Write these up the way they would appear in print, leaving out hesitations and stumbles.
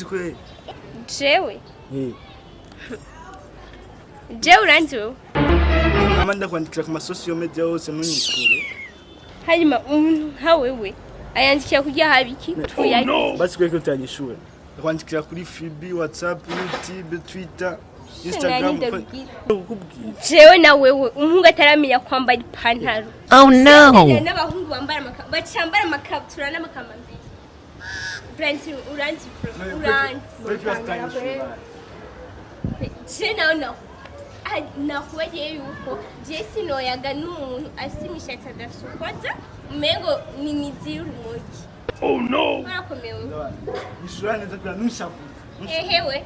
uranzi kwe jewe jewe uranzi wewe mama ndakwandikira ku masosiyo media yose ntunyishure hanyuma nka wewe ayandikira kujya habiki tuyaye basi kwe ko utanyishure ndakwandikira kuri FB WhatsApp YouTube Twitter Instagram jewe na wewe umuhungu ataramenya kwambara ipantaro oh no n'abahungu bambara bacambara amakabutura n'amakamambiri Brandy uranzi no nakubagiye yuko Jesse no yaga n'umuntu asimishatse adasukwaza umengo ni mizi y'urumogi oh no barakomewe ishura neza kwa nushavuza ehewe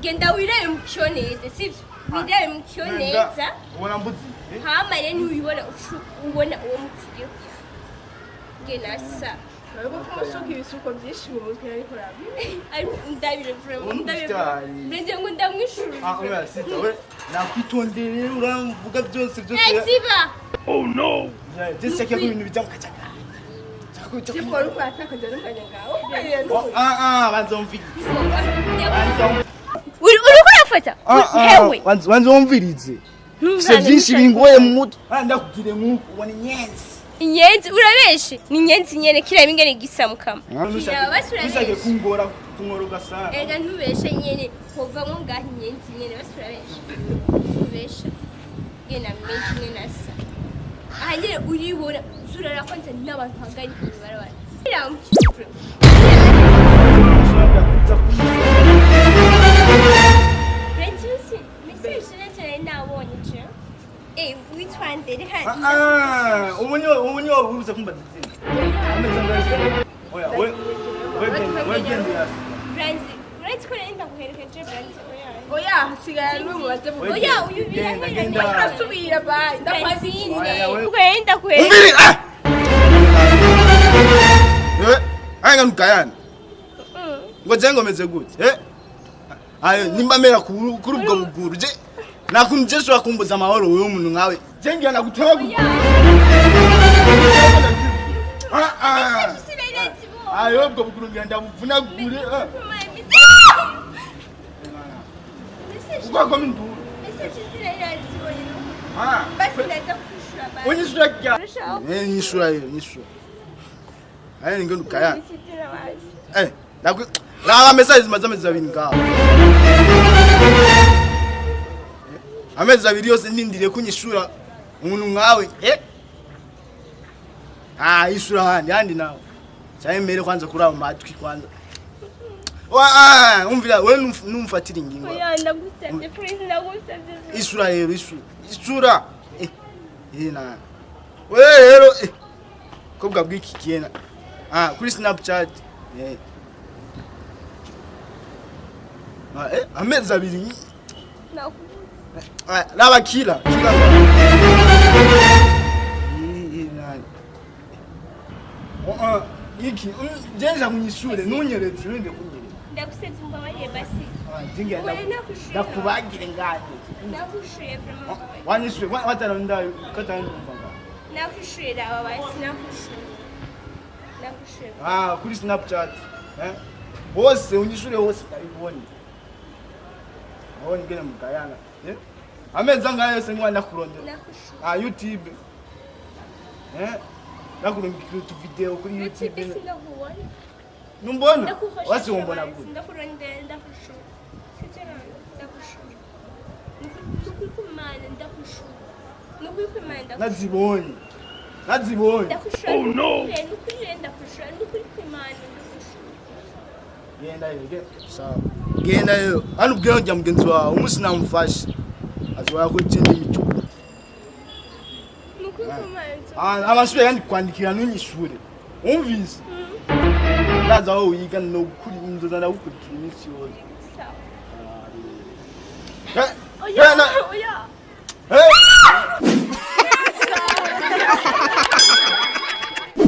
genda wireye mukioneze sivyo wireye mukioneza ubona mbuzi hama rero ubona uwo mukiriyo gena sa ariko kumusuka ibisuko byinshi mu mutwe ariko ariko ndabire ndabire ngo ndamwishura oya sita we nakwitondere uramvuga byose eziba oh no Jesse ko ibintu bijya mukacaka cyakora uko atakaje n'umwanya ngaho banzomvira uriko urafata hewe banzomvirize se byinshi bingoye mu mutwe ndakugire nk'uko ubona inyenzi urabeshe ni inyenzi nyene kira bingene gisamukama bisake kungora ugasanga ega ntubeshe nyene kova mu ngaho inyenzi nyene basurabeshe ubesha gena mezi nyene asa ahanye uribona zurara kwanza n'abantu hagari kubarabara witwandere hano umunyo ubuze kumba dizini ameza ngaje oya we gende ya Brandy uretse ko renda guherekeje Brandy oya sigara n'umubaze mu oya uyu genda asubira ba ndakwazine ugenda kwe umviri anga mukayana ngo zengo meze gute ayo nimbamera kuri ubwo buguru je nakunjesho akumbuza amahoro wewe umuntu nkawe jengiye naguteba gute ayo ubwo buguru ngenda buvuna gure uko minduru basi ndaza kushura ba onyishura kya nyishura ayo ngendo kaya nakwe la message mazameza abiri ngaho amezi abiri yose ndindire kunyishura umuntu nkawe ishura handi nawe cyayemere kwanza kuri abo matwi kwanza umvira we numfatira ingingo oya ndagusabye please ndagusabye ishura rero ishura na we rero kobwa bwiki kiyena kuri Snapchat amezi abiri laba kila iki jenja kunyishure nunyeretse nende kunyeretse ndagusabye mbabaye basi jinge ndakubagire ngade ndagushuye vraiment wanyishure watana ndayo katana ndumva nakushuye aba basi nakushuye kuri Snapchat bose unyishure hose ndabibona aho ngene mugayana ameza ngayo yose ngwanda kurondera YouTube nakurungikira tu video kuri YouTube numbona wasi wombona gute ndakurondera ndakushura sitera ndakushura nukukumana ndakushura nukukumana nazibonye oh no nukukumana genda yo hano ubwira njya mugenzi wawe umunsi namufashe azwara ko cyende imico abashure yandi kwandikira nunyishure umvise ndaza aho wiga no kuri inzoza ndagukurikira iminsi yose oya